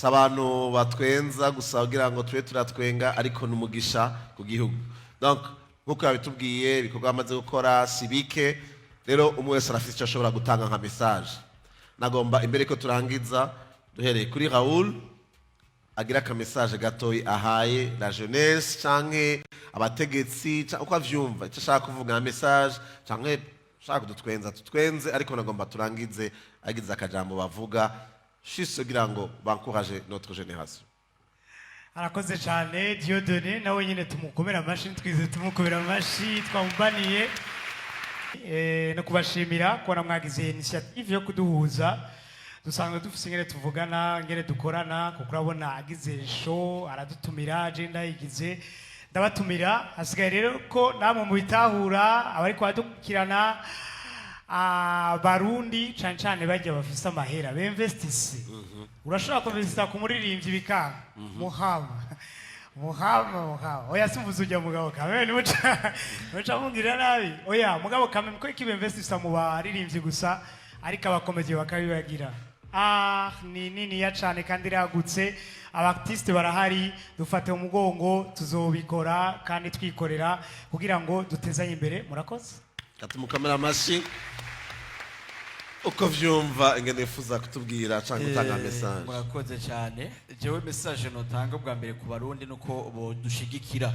abantu batwenza gusa kugira ngo tube turatwenga ariko numugisha ku gihugu. Donc nkuko yabitubwiye ibikorwa amaze gukora sibike rero umwe wese arafite icyo ashobora gutanga nka message. Nagomba imbere ko turangiza duhereye kuri Raoul agira ka message gatoyi ahaye la jeunesse canke abategetsi uko avyumva icyo ashaka kuvuga message canke shaka tutwenze ariko nagomba turangize agize akajambo bavuga shise kugira ngo bancourage notre génération. Arakoze cyane Dieudonné nawe nyine tumukomera amashi twize tumukomera amashi twamubaniye no kubashimira ko namwagize initiative yo kuduhuza dusanga dufise ngere tuvugana ngere dukorana kuko urabona agize show aradutumira agenda yigize ndabatumira hasigaye rero ko namwe mu bitahura abari kwadukirana abarundi cyane bajya bafise amahera bemvestisi urashobora kuinvesta ku muririmbyi bikanga muhama oya simvuze ujya mugabo kamwe nuca mungirira nabi oya mugabo kamwe ko ikibemvestisa mu baririmbyi gusa ariko abakomeye bakabibagira ni nini ya cyane kandi iragutse abartiste barahari dufate umugongo tuzobikora kandi twikorera kugira ngo dutezanye imbere murakoze katumukamera amashi uko vyumva ingene fuza kutubwira canke gutanga message. Murakoze cyane jewe message notanga bwa mbere ku barundi nuko bodushigikira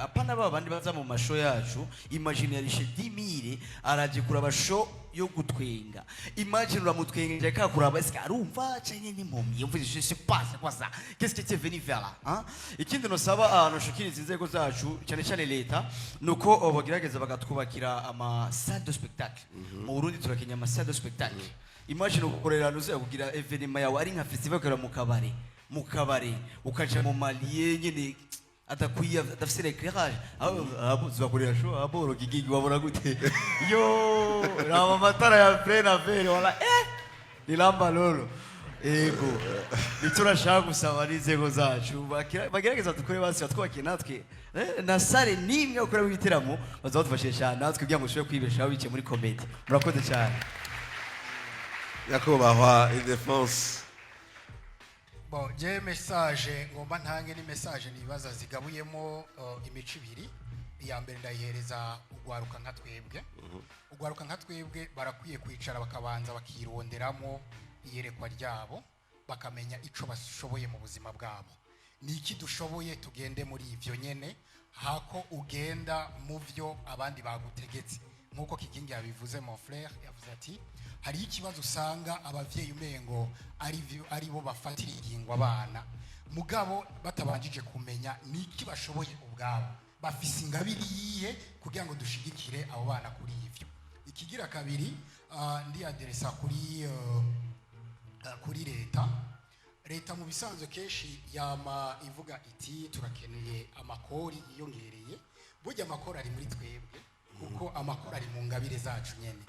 apana babandi baza mu masho yacu imagine yarishe 10000 araje kuraba show yo gutwenga imagine uramutwengeje ka kuraba eske arumva cyane ni mpumyi yumva je sais pas quoi ça qu'est-ce que tu es venu faire là hein ikindi no saba noshikiriza inzego zacu cyane leta nuko bagerageza bagatwubakira ama salle de spectacle mu Burundi turakenya ama salle de spectacle imagine ukorera nuze kugira evenement yawe ari nka festival kera mu kabare ukaje mu maliye nyine atakwiye dafise l'éclairage abuza kurira show aboro gigigi wabona gute yo raba matara ya plein affaire wala nilamba lolo ego niturashaka gusaba n'inzego zacu bagerageza dukore basi twubake natwe na sale nimwe ukora w'ibiteramo bazadufashe cyane natwe kugira ngo ushobore kwibeshaho bice muri comedy murakoze cyane yakubahwa in defense. Bon, je message ngomba ntange ni message nibaza zigabuyemo imico ibiri. Iya mbere ndayihereza ugwaruka nka twebwe. Ugwaruka nka twebwe barakwiye kwicara bakabanza bakironderamo iyerekwa ryabo bakamenya ico bashoboye mu buzima bwabo. Niki dushoboye tugende muri ivyo nyene hako ugenda mu vyo abandi bagutegetse. Nkuko Kigingi yabivuze mon frère yavuze ati hari ikibazo usanga abavyeyi umengo ari bo bafatira ingingo abana mugabo batabanjije kumenya niki bashoboye ubwabo bafise ingabiri yihe kugira ngo dushigikire abo bana kuri ivyo. Ikigira kabiri ndi aderesa kuri leta mu bisanzwe keshi yama ivuga iti turakeneye amakori yiyongereye burya amakori ari muri twebwe kuko amakuru ari mu ngabire zacu nyene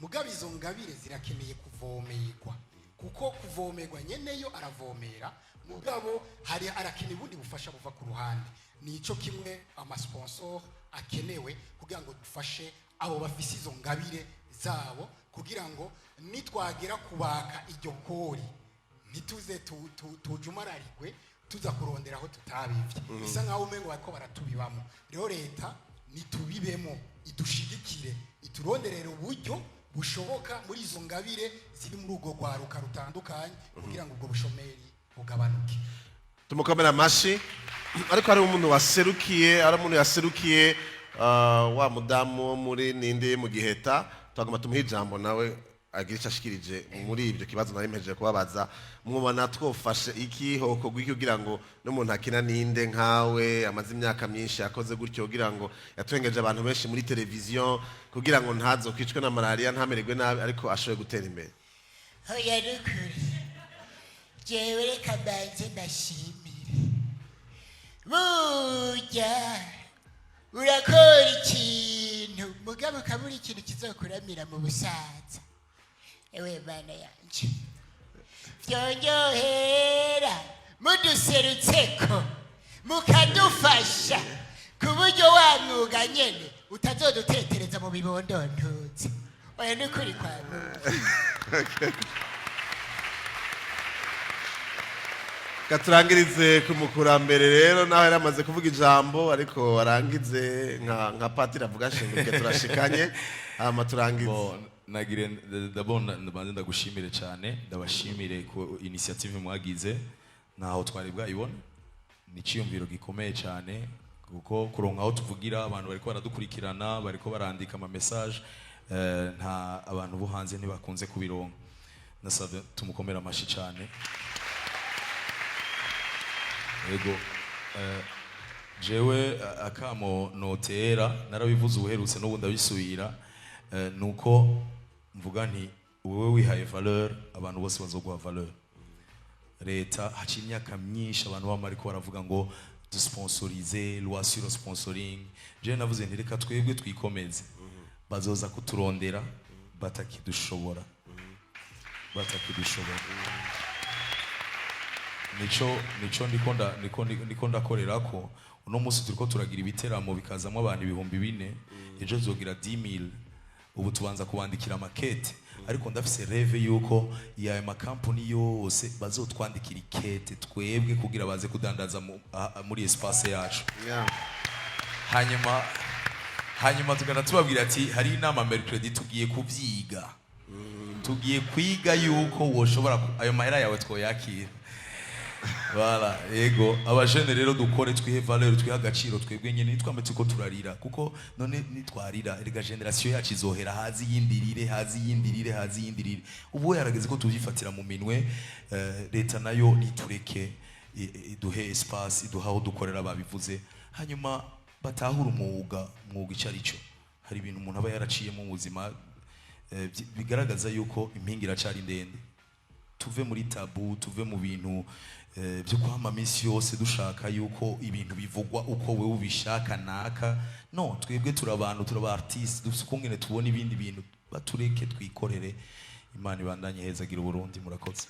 mugabe izo ngabire zirakeneye kuvomerwa kuko kuvomerwa nyene yo aravomera mugabo hari arakeneye ubundi bufasha buva ku ruhande nico kimwe amasponsor akenewe kugira ngo dufashe abo bafise izo ngabire zabo kugira ngo nitwagera kubaka iryo kori ntituze tujumararigwe tuza kurondera aho tutabivye bisa nkaho umengo bariko baratubibamo rero leta nitubibemo idushigikire ituronderera uburyo bushoboka muri izo ngabire ziri muri ugo gwaruka rutandukanye kugira ngo ubwo bushomeri bugabanuke. Tumukamera amashi ariko hari umuntu yaserukiye wa mudamu muri ninde mu Giheta twagomba tumuha ijambo nawe agira icyo ashikirije muri ibyo kibazo nari mpejeje kubabaza mwubona twofashe iki hoko gwiki kugira ngo n'umuntu akina ninde nkawe amaze imyaka myinshi yakoze gutyo kugira ngo yatwengeje abantu benshi muri televiziyo kugira ngo ntazo kwicwe na malaria ntamererwe nabi ariko ashoboye gutera imbere. Hoya rukuri jewe reka banze ndashimire burya urakora ikintu mugabo ukabura ikintu kizokuramira mu busaza. Ewe bana yanje vyonyohera muduserutseko mukadufasha ku buryo wa mwuga nyene utazodutetereza mu bibondontuzi oya ni kuri kwa Mungu. Katurangirize kumukurambere rero naho yari amaze kuvuga ijambo ariko arangize nka patira avuga shingike turashikanye hama turangize. Nagire d'abord ndagushimire cyane, ndabashimire ku initiative mwagize naho twari bwayibona. Ni ciyumviro gikomeye cyane kuko kuronka aho tuvugira abantu bariko baradukurikirana bariko barandika ama message nta abantu bo hanze ntibakunze kubironka. Nasabye tumukomera amashi cyane. Ego jewe akamo notera narabivuze ubuherutse n'ubundi abisubira nuko mvuga nti wowe wihaye valeur abantu bose bazoguha valeur. Leta haci imyaka myinshi abantu bamwe ariko baravuga ngo dusponsorize loi sur sponsoring. Je navuze nti reka twebwe twikomeze bazoza kuturondera batakidushobora nico ndakorera ko uno munsi turiko turagira ibiteramo bikazamo abantu 4,000 ejo zogira 10,000 ubu tubanza kubandikira makete ariko ndafise reve yuko ya makampani yose bazotwandikira ikete twebwe kugira baze kudandaza muri espace yacu. Hanyuma tugana tubabwira ati hari inama mercredi tugiye kuvyiga tugiye kwiga yuko woshobora ayo mahera yawe twoyakira. Voilà, ego abajene rero dukore twihe valeur twiha agaciro twebwe nyene nitwametse ko turarira kuko none nitwarira erega generation yacu izohera hazi yindirire ubu yarageze ko tuvyifatira mu minwe. Leta nayo nitureke iduhe espace iduhaho dukorera babivuze hanyuma batahura umwuga icari cyo. Hari ibintu umuntu aba yaraciye mu buzima bigaragaza yuko impingi iracari ndende. Tuve muri tabu, tuve mu bintu byo kwama minsi yose dushaka yuko ibintu bivugwa uko wewe ubishaka naka. No, twebwe turabantu turaba artiste dusukungene tubona ibindi bintu batureke twikorere. Imana ibandanye hezagira Burundi murakoze.